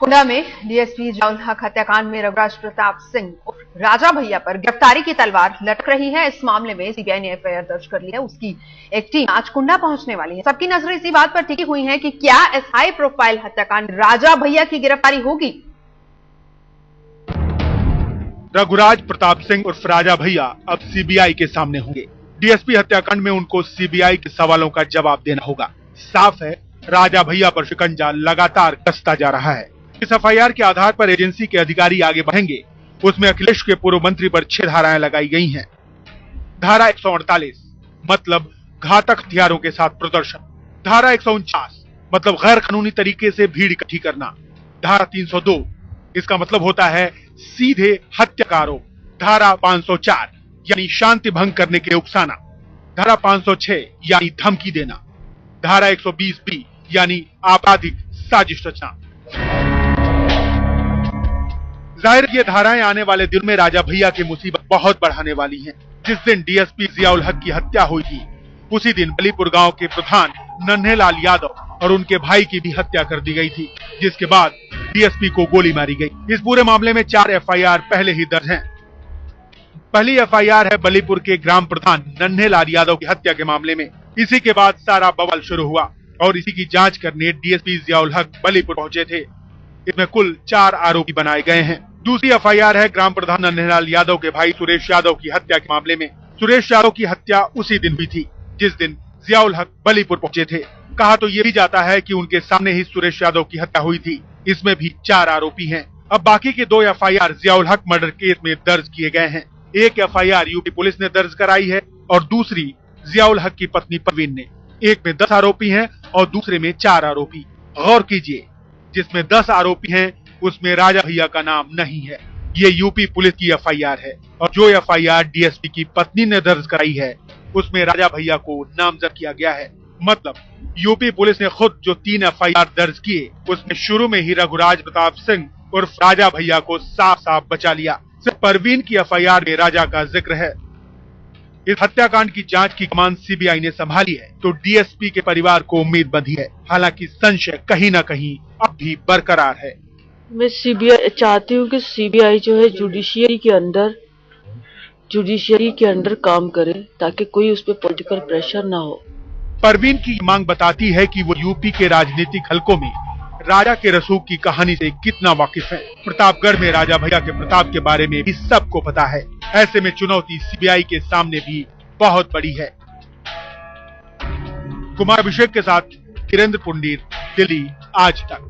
कुंडा में डीएसपी जियाउल हक हत्याकांड में रघुराज प्रताप सिंह और राजा भैया पर गिरफ्तारी की तलवार लटक रही है। इस मामले में सीबीआई ने एफआईआर दर्ज कर ली है। उसकी एक टीम आज कुंडा पहुंचने वाली है। सबकी नजरें इसी बात पर टिकी हुई हैं कि क्या इस हाई प्रोफाइल हत्याकांड राजा भैया की गिरफ्तारी होगी। रघुराज प्रताप सिंह उर्फ राजा भैया अब सीबीआई के सामने होंगे। डीएसपी हत्याकांड में उनको सीबीआई के सवालों का जवाब देना होगा। साफ है, राजा भैया पर शिकंजा लगातार कसता जा रहा है। इस एफआईआर के आधार पर एजेंसी के अधिकारी आगे बढ़ेंगे। उसमें अखिलेश के पूर्व मंत्री पर 6 धाराएं लगाई गई हैं। धारा 148 मतलब घातक हथियारों के साथ प्रदर्शन, धारा 149 मतलब गैर कानूनी तरीके से भीड़ इकट्ठी करना, धारा 302 इसका मतलब होता है सीधे हत्या का आरोप, धारा 504 यानी शांति भंग करने के लिए उकसाना, धारा 506 यानी धमकी देना, धारा 120B यानी आपराधिक साजिश रचना। जाहिर ये धाराएं आने वाले दिन में राजा भैया की मुसीबत बहुत बढ़ाने वाली हैं। जिस दिन डीएसपी जियाउल हक की हत्या हुई थी उसी दिन बलीपुर गांव के प्रधान नन्हेलाल यादव और उनके भाई की भी हत्या कर दी गई थी, जिसके बाद डीएसपी को गोली मारी गई। इस पूरे मामले में 4 एफआईआर पहले ही दर्ज हैं। पहली एफआईआर है बलीपुर के ग्राम प्रधान नन्हेलाल यादव की हत्या के मामले में। इसी के बाद सारा बवाल शुरू हुआ और इसी की जांच करने डीएसपी जियाउल हक बलीपुर पहुंचे थे। इसमें कुल 4 आरोपी बनाए गए हैं। दूसरी एफआईआर है ग्राम प्रधान नन्हेलाल यादव के भाई सुरेश यादव की हत्या के मामले में। सुरेश यादव की हत्या उसी दिन हुई थी जिस दिन जियाउल हक बलीपुर पहुंचे थे। कहा तो ये भी जाता है कि उनके सामने ही सुरेश यादव की हत्या हुई थी। इसमें भी 4 आरोपी हैं। अब बाकी के 2 एफआईआर जियाउल हक मर्डर केस में दर्ज किए गए हैं। एक एफआईआर यूपी पुलिस ने दर्ज कराई है और दूसरी जियाउल हक की पत्नी परवीन ने। एक में 10 आरोपी हैं और दूसरे में 4 आरोपी। गौर कीजिए, जिसमें 10 आरोपी हैं उसमें राजा भैया का नाम नहीं है। ये यूपी पुलिस की एफआईआर है और जो एफआईआर डीएसपी की पत्नी ने दर्ज कराई है उसमें राजा भैया को नामजद किया गया है। मतलब यूपी पुलिस ने खुद जो 3 एफआईआर दर्ज किए उसमें शुरू में ही रघुराज प्रताप सिंह उर्फ राजा भैया को साफ साफ बचा लिया। सिर्फ परवीन की एफआईआर में राजा का जिक्र है। इस हत्याकांड की जांच की कमान सीबीआई ने संभाली है तो डीएसपी के परिवार को उम्मीद बंधी है। हालांकि संशय कहीं न कहीं अब भी बरकरार है। मैं सीबीआई चाहती हूँ कि सीबीआई जो है जुडिशियरी के अंडर काम करे ताकि कोई उस पर पॉलिटिकल प्रेशर ना हो। परवीन की मांग बताती है कि वो यूपी के राजनीतिक हलकों में राजा के रसूख की कहानी से कितना वाकिफ है। प्रतापगढ़ में राजा भैया के प्रताप के बारे में भी सबको पता है। ऐसे में चुनौती सीबीआई के सामने भी बहुत बड़ी है। कुमार अभिषेक के साथ किरेंद्र पुंडीर, दिल्ली आज तक।